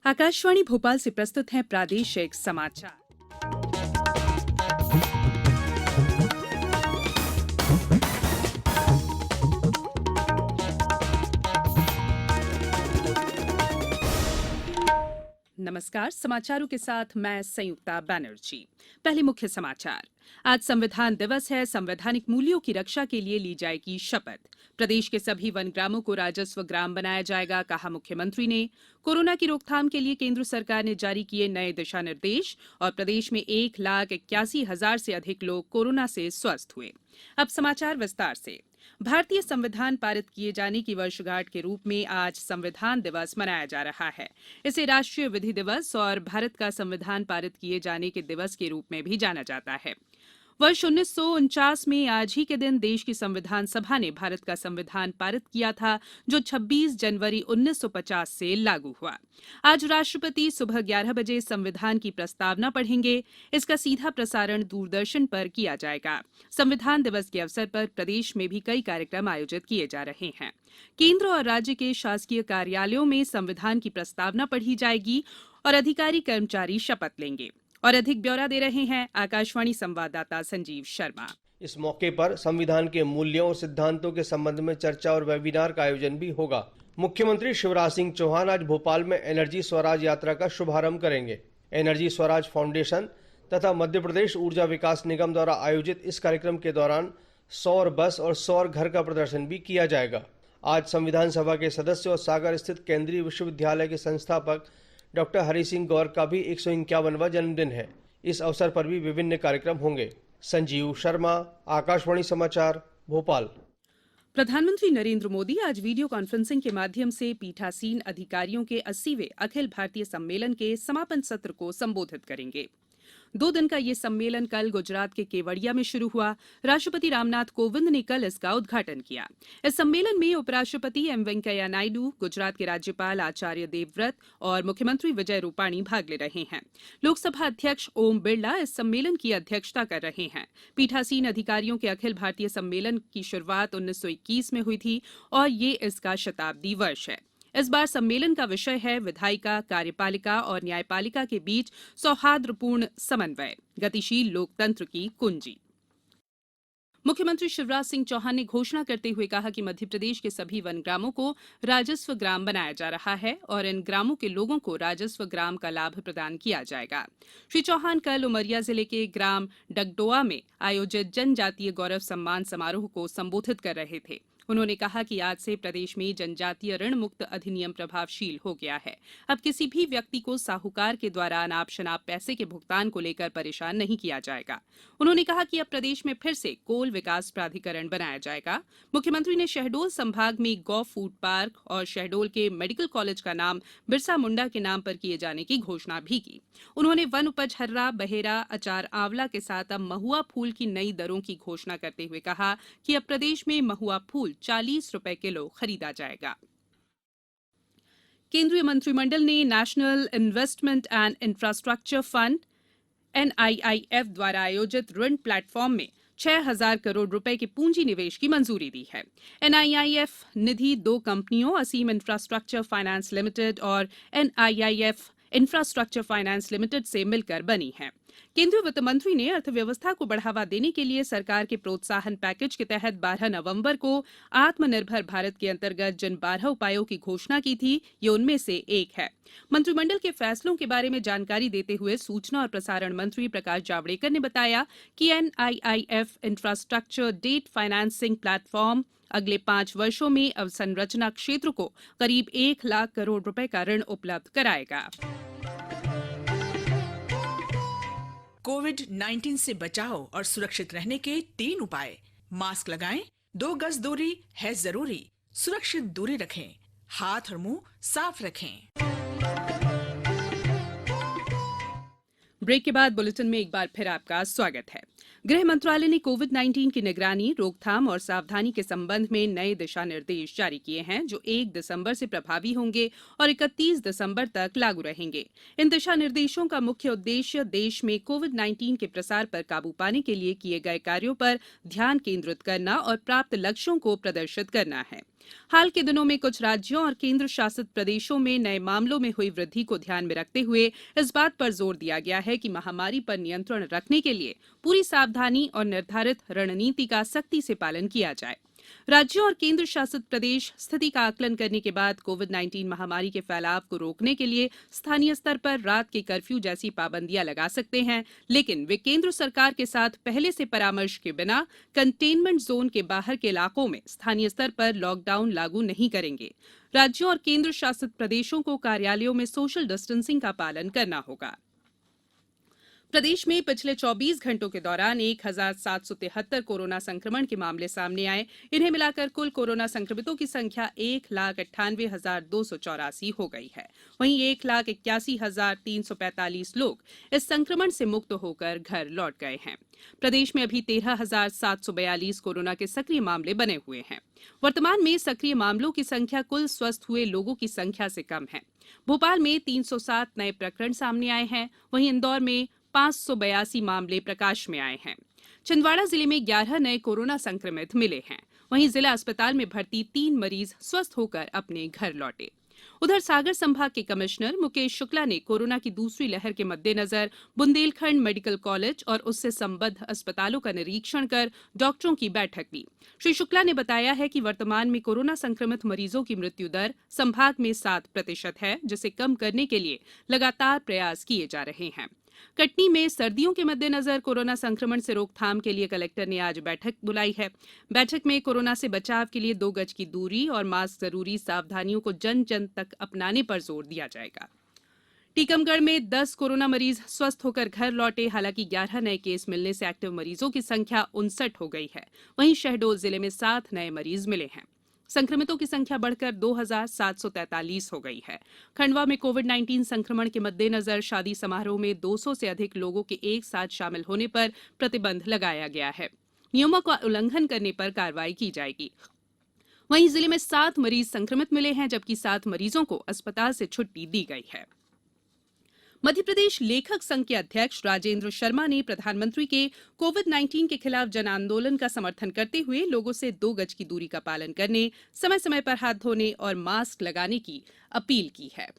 आकाशवाणी भोपाल से प्रस्तुत हैं प्रादेशिक समाचार। नमस्कार, समाचारों के साथ मैं संयुक्ता बैनर्जी। पहले मुख्य समाचार। आज संविधान दिवस है। संवैधानिक मूल्यों की रक्षा के लिए ली जाएगी शपथ। प्रदेश के सभी वन ग्रामों को राजस्व ग्राम बनाया जाएगा, कहा मुख्यमंत्री ने। कोरोना की रोकथाम के लिए केंद्र सरकार ने जारी किए नए दिशा निर्देश और प्रदेश में 1,81,000 से अधिक लोग कोरोना से स्वस्थ हुए। अब समाचार विस्तार से। भारतीय संविधान पारित किए जाने की वर्षगांठ के रूप में आज संविधान दिवस मनाया जा रहा है। इसे राष्ट्रीय विधि दिवस और भारत का संविधान पारित किए जाने के दिवस के रूप में भी जाना जाता है। वर्ष 1949 में आज ही के दिन देश की संविधान सभा ने भारत का संविधान पारित किया था, जो 26 जनवरी 1950 से लागू हुआ। आज राष्ट्रपति सुबह 11 बजे संविधान की प्रस्तावना पढ़ेंगे। इसका सीधा प्रसारण दूरदर्शन पर किया जाएगा। संविधान दिवस के अवसर पर प्रदेश में भी कई कार्यक्रम आयोजित किए जा रहे हैं। केंद्र और राज्य के शासकीय कार्यालयों में संविधान की प्रस्तावना पढ़ी जाएगी और अधिकारी कर्मचारी शपथ लेंगे। और अधिक ब्यौरा दे रहे हैं आकाशवाणी संवाददाता संजीव शर्मा। इस मौके पर संविधान के मूल्यों और सिद्धांतों के संबंध में चर्चा और वेबिनार का आयोजन भी होगा। मुख्यमंत्री शिवराज सिंह चौहान आज भोपाल में एनर्जी स्वराज यात्रा का शुभारंभ करेंगे। एनर्जी स्वराज फाउंडेशन तथा मध्य प्रदेश ऊर्जा विकास निगम द्वारा आयोजित इस कार्यक्रम के दौरान सौर बस और सौर घर का प्रदर्शन भी किया जाएगा। आज संविधान सभा के सदस्य और सागर स्थित केंद्रीय विश्वविद्यालय के संस्थापक डॉक्टर हरि सिंह गौर का भी 151वां जन्मदिन है। इस अवसर पर भी विभिन्न कार्यक्रम होंगे। संजीव शर्मा, आकाशवाणी समाचार, भोपाल। प्रधानमंत्री नरेंद्र मोदी आज वीडियो कॉन्फ्रेंसिंग के माध्यम से पीठासीन अधिकारियों के 80वें अखिल भारतीय सम्मेलन के समापन सत्र को संबोधित करेंगे। 2 दिन का ये सम्मेलन कल गुजरात के केवड़िया में शुरू हुआ। राष्ट्रपति रामनाथ कोविंद ने कल इसका उद्घाटन किया। इस सम्मेलन में उपराष्ट्रपति एम वेंकैया नायडू, गुजरात के राज्यपाल आचार्य देवव्रत और मुख्यमंत्री विजय रूपाणी भाग ले रहे हैं। लोकसभा अध्यक्ष ओम बिरला इस सम्मेलन की अध्यक्षता कर रहे हैं। पीठासीन अधिकारियों के अखिल भारतीय सम्मेलन की शुरुआत 1921 में हुई थी और ये इसका शताब्दी वर्ष है। इस बार सम्मेलन का विषय है विधायिका, कार्यपालिका और न्यायपालिका के बीच सौहार्दपूर्ण समन्वय, गतिशील लोकतंत्र की कुंजी। मुख्यमंत्री शिवराज सिंह चौहान ने घोषणा करते हुए कहा कि मध्य प्रदेश के सभी वन ग्रामों को राजस्व ग्राम बनाया जा रहा है और इन ग्रामों के लोगों को राजस्व ग्राम का लाभ प्रदान किया जाएगा। श्री चौहान कल उमरिया जिले के ग्राम डगडोआ में आयोजित जनजातीय गौरव सम्मान समारोह को संबोधित कर रहे थे। उन्होंने कहा कि आज से प्रदेश में जनजातीय ऋण मुक्त अधिनियम प्रभावशील हो गया है। अब किसी भी व्यक्ति को साहूकार के द्वारा अनाप शनाप पैसे के भुगतान को लेकर परेशान नहीं किया जाएगा। उन्होंने कहा कि अब प्रदेश में फिर से कोल विकास प्राधिकरण बनाया जाएगा। मुख्यमंत्री ने शहडोल संभाग में गौ फूड पार्क और शहडोल के मेडिकल कॉलेज का नाम बिरसा मुंडा के नाम पर किए जाने की घोषणा भी की। उन्होंने वन उपज हर्रा, बहेरा, अचार आंवला के साथ अब महुआ फूल की नई दरों की घोषणा करते हुए कहा कि अब प्रदेश में महुआ फूल 40 रुपए किलो खरीदा जाएगा। केंद्रीय मंत्रिमंडल ने national investment and infrastructure fund NIIF द्वारा आयोजित ऋण प्लेटफॉर्म में 6,000 करोड़ रुपए के पूंजी निवेश की मंजूरी दी है। NIIF निधि 2 कंपनियों असीम इंफ्रास्ट्रक्चर फाइनेंस लिमिटेड और NIIF इंफ्रास्ट्रक्चर फाइनेंस लिमिटेड से मिलकर बनी है। केंद्रीय वित्त मंत्री ने अर्थव्यवस्था को बढ़ावा देने के लिए सरकार के प्रोत्साहन पैकेज के तहत 12 नवंबर को आत्मनिर्भर भारत के अंतर्गत जिन 12 उपायों की घोषणा की थी, ये उनमें से एक है। मंत्रिमंडल के फैसलों के बारे में जानकारी देते हुए सूचना और प्रसारण मंत्री प्रकाश जावड़ेकर ने बताया कि NIIF infrastructure debt financing platform अगले 5 वर्षों में अवसंरचना क्षेत्र को करीब 1 लाख करोड़ रुपए का ऋण उपलब्ध कराएगा। कोविड-19 से बचाव और सुरक्षित रहने के 3 उपाय। मास्क लगाएं, 2 गज दूरी है जरूरी, सुरक्षित दूरी रखें, हाथ और मुंह साफ रखें। ब्रेक के बाद बुलेटिन में एक बार फिर आपका स्वागत है। गृह मंत्रालय ने कोविड-19 की निगरानी, रोकथाम और सावधानी के संबंध में नए दिशा निर्देश जारी किए हैं जो 1 दिसंबर से प्रभावी होंगे और 31 दिसंबर तक लागू रहेंगे। इन दिशा निर्देशों का मुख्य उद्देश्य देश में कोविड-19 के प्रसार पर काबू पाने के लिए किए गए कार्यों पर ध्यान केंद्रित करना और प्राप्त लक्ष्यों को प्रदर्शित करना है। हाल के दिनों में कुछ राज्यों और केंद्र शासित प्रदेशों में नए मामलों में हुई वृद्धि को ध्यान में रखते हुए इस बात पर जोर दिया गया है कि महामारी पर नियंत्रण रखने के लिए पूरी सावधानी और निर्धारित रणनीति का सख्ती से पालन किया जाए। राज्यों और केंद्र शासित प्रदेश स्थिति का आकलन करने के बाद कोविड-19 महामारी के फैलाव को रोकने के लिए स्थानीय स्तर पर रात के कर्फ्यू जैसी पाबंदियां लगा सकते हैं, लेकिन वे केंद्र सरकार के साथ पहले से परामर्श के बिना कंटेनमेंट जोन के बाहर के इलाकों में स्थानीय स्तर पर लॉकडाउन लागू नहीं करेंगे। राज्यों और केंद्र शासित प्रदेशों को कार्यालयों में सोशल डिस्टेंसिंग का पालन करना होगा। प्रदेश में पिछले 24 घंटों के दौरान 1,773 कोरोना संक्रमण के मामले सामने आए। इन्हें मिलाकर कुल कोरोना संक्रमितों की संख्या 1,98,284 हो गई है। वहीं 1,81,345 लोग इस संक्रमण से मुक्त होकर घर लौट गए हैं। प्रदेश में अभी 13,742 कोरोना के सक्रिय मामले बने हुए हैं। वर्तमान में सक्रिय मामलों की संख्या कुल स्वस्थ हुए लोगों की संख्या से कम है। भोपाल में 307 नए प्रकरण सामने आए हैं। वहीं इंदौर में 582 मामले प्रकाश में आए हैं। छिंदवाड़ा जिले में 11 नए कोरोना संक्रमित मिले हैं। वहीं जिला अस्पताल में भर्ती 3 मरीज स्वस्थ होकर अपने घर लौटे। उधर सागर संभाग के कमिश्नर मुकेश शुक्ला ने कोरोना की दूसरी लहर के मद्देनजर बुंदेलखंड मेडिकल कॉलेज और उससे संबद्ध अस्पतालों का निरीक्षण कर डॉक्टरों की बैठक ली। श्री शुक्ला ने बताया है कि वर्तमान में कोरोना संक्रमित मरीजों की मृत्यु दर संभाग में 7% है, जिसे कम करने के लिए लगातार प्रयास किए जा रहे हैं। कटनी में सर्दियों के मद्देनजर कोरोना संक्रमण से रोकथाम के लिए कलेक्टर ने आज बैठक बुलाई है। बैठक में कोरोना से बचाव के लिए 2 गज की दूरी और मास्क जरूरी सावधानियों को जन जन तक अपनाने पर जोर दिया जाएगा। टीकमगढ़ में 10 कोरोना मरीज स्वस्थ होकर घर लौटे। हालांकि 11 नए केस मिलने से एक्टिव मरीजों की संख्या 59 हो गई है। वहीं शहडोल जिले में 7 नए मरीज मिले हैं। संक्रमितों की संख्या बढ़कर 2,743 हो गई है। खंडवा में कोविड-19 संक्रमण के मद्देनजर शादी समारोह में 200 से अधिक लोगों के एक साथ शामिल होने पर प्रतिबंध लगाया गया है। नियमों का उल्लंघन करने पर कार्रवाई की जाएगी। वहीं जिले में 7 मरीज संक्रमित मिले हैं, जबकि 7 मरीजों को अस्पताल से छुट्टी दी गई है। मध्यप्रदेश लेखक संघ के अध्यक्ष राजेंद्र शर्मा ने प्रधानमंत्री के कोविड-19 के खिलाफ जन आंदोलन का समर्थन करते हुए लोगों से 2 गज की दूरी का पालन करने, समय समय पर हाथ धोने और मास्क लगाने की अपील की है।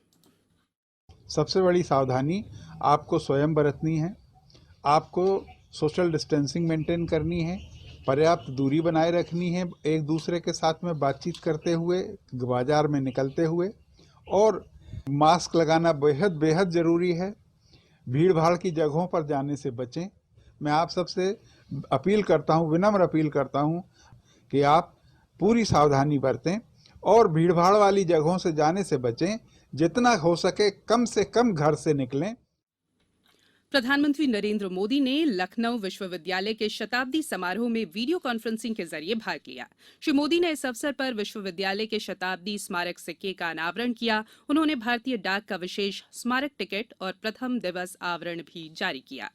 सबसे बड़ी सावधानी आपको स्वयं बरतनी है। आपको सोशल डिस्टेंसिंग मेंटेन करनी है, पर्याप्त दूरी बनाए रखनी है एक दूसरे के साथ में बातचीत करते हुए, बाजार में निकलते हुए, और मास्क लगाना बेहद ज़रूरी है। भीड़ भाड़ की जगहों पर जाने से बचें। मैं आप सबसे अपील करता हूं, विनम्र अपील करता हूं कि आप पूरी सावधानी बरतें और भीड़ भाड़ वाली जगहों से जाने से बचें। जितना हो सके कम से कम घर से निकलें। प्रधानमंत्री नरेंद्र मोदी ने लखनऊ विश्वविद्यालय के शताब्दी समारोह में वीडियो कॉन्फ्रेंसिंग के जरिए भाग लिया। श्री मोदी ने इस अवसर पर विश्वविद्यालय के शताब्दी स्मारक सिक्के का अनावरण किया। उन्होंने भारतीय डाक का विशेष स्मारक टिकट और प्रथम दिवस आवरण भी जारी किया।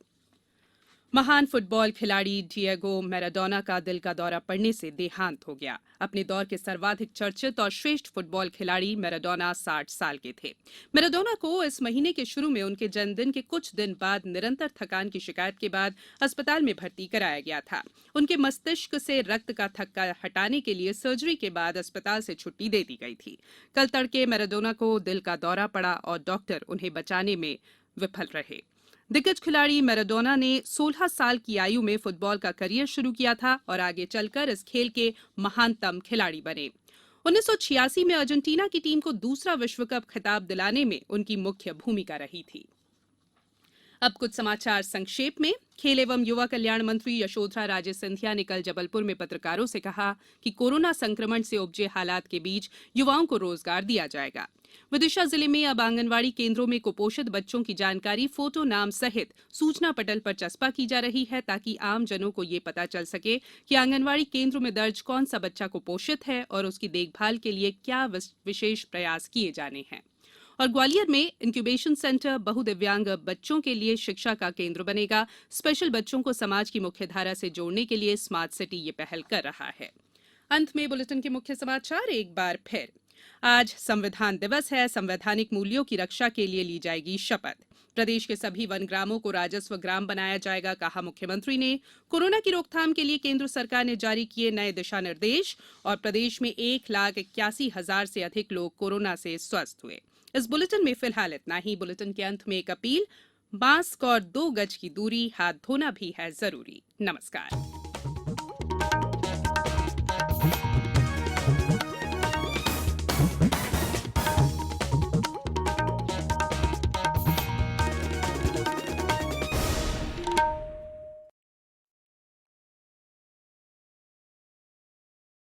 महान फुटबॉल खिलाड़ी डिएगो मैराडोना का दिल का दौरा पड़ने से देहांत हो गया। अपने दौर के सर्वाधिक चर्चित और श्रेष्ठ फुटबॉल खिलाड़ी मैराडोना 60 साल के थे। मैराडोना को इस महीने के शुरू में उनके जन्मदिन के कुछ दिन बाद निरंतर थकान की शिकायत के बाद अस्पताल में भर्ती कराया गया था। उनके मस्तिष्क से रक्त का थक्का हटाने के लिए सर्जरी के बाद अस्पताल से छुट्टी दे दी गई थी। कल तड़के मैराडोना को दिल का दौरा पड़ा और डॉक्टर उन्हें बचाने में विफल रहे। दिग्गज खिलाड़ी मैराडोना ने 16 साल की आयु में फुटबॉल का करियर शुरू किया था और आगे चलकर इस खेल के महानतम खिलाड़ी बने। 1986 में अर्जेंटीना की टीम को दूसरा विश्व कप खिताब दिलाने में उनकी मुख्य भूमिका रही थी। अब कुछ समाचार संक्षेप में। खेल एवं युवा कल्याण मंत्री यशोधरा राजे सिंधिया ने कल जबलपुर में पत्रकारों से कहा कि कोरोना संक्रमण से उपजे हालात के बीच युवाओं को रोजगार दिया जाएगा। विदिशा जिले में अब आंगनवाड़ी केंद्रों में कुपोषित बच्चों की जानकारी फोटो, नाम सहित सूचना पटल पर चस्पा की जा रही है, ताकि आम जनों को ये पता चल सके कि आंगनवाड़ी केंद्र में दर्ज कौन सा बच्चा कुपोषित है और उसकी देखभाल के लिए क्या विशेष प्रयास किए जाने हैं। और ग्वालियर में इंक्यूबेशन सेंटर बहुदिव्यांग बच्चों के लिए शिक्षा का केंद्र बनेगा। स्पेशल बच्चों को समाज की मुख्यधारा से जोड़ने के लिए स्मार्ट सिटी ये पहल कर रहा है। अंत में बुलेटिन के मुख्य समाचार एक बार फिर। आज संविधान दिवस है। संवैधानिक मूल्यों की रक्षा के लिए ली जाएगी शपथ। प्रदेश के सभी वन ग्रामों को राजस्व ग्राम बनाया जाएगा, कहा मुख्यमंत्री ने। कोरोना की रोकथाम के लिए केंद्र सरकार ने जारी किए नए दिशा निर्देश और प्रदेश में 1,81,000 से अधिक लोग कोरोना से स्वस्थ हुए। इस बुलेटिन में फिलहाल इतना ही। बुलेटिन के अंत में एक अपील, मास्क और 2 गज की दूरी, हाथ धोना भी है जरूरी। नमस्कार।